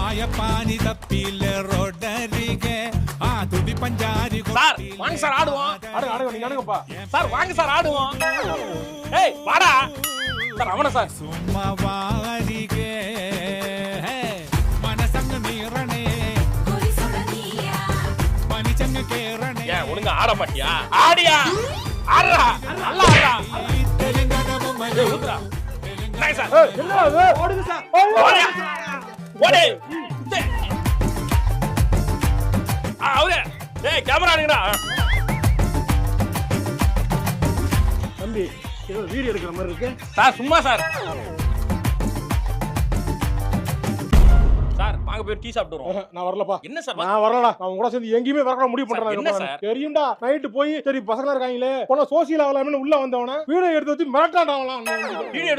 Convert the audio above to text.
மாயப்பானி தப்பில ரோடரிகே துடி Banjari. Sir வாங்க sir ஆடுவோம். ஆடுங்க நீங்க ஆடுங்கப்பா. சார் வாங்க சார் ஆடுவோம். ஏய் வாடா சார். அவன சார் சும்மா வாரிகே மனசங்க மீறனே மனிச்சங்க கேரணே. ஏன் ஒழுங்கா ஆட மாட்டியா? ஆடியா ஆடுறா நல்லா ஆடுறா. ஏய் ஊத்துடா. Nice sir. என்ன அது? ஓடுங்க சார். ஓடு. அவரே ஏய் கேமரா எடுங்கடா. தம்பி ஏதோ வீடியோ எடுக்கிற மாதிரி இருக்கு. சார் சும்மா சார். சார் வாங்க போய் டீ சாப்பிட்டு வருவோம். நான் வரலப்பா. என்ன சார்? நான் வரலடா. நான் உங்க கூட சேர்ந்து எங்கேயுமே வரக்கூட முடிவு என்ன பண்றேன். சார்? தெரியும்டா. நைட்டு போய் சரி பசங்களா இருக்காங்களே போன சோசியல் ஆகலாம்னு உள்ள வந்தவன வீடியோ எடுத்து வச்சு மிரட்டான்டா அவன். வீடியோ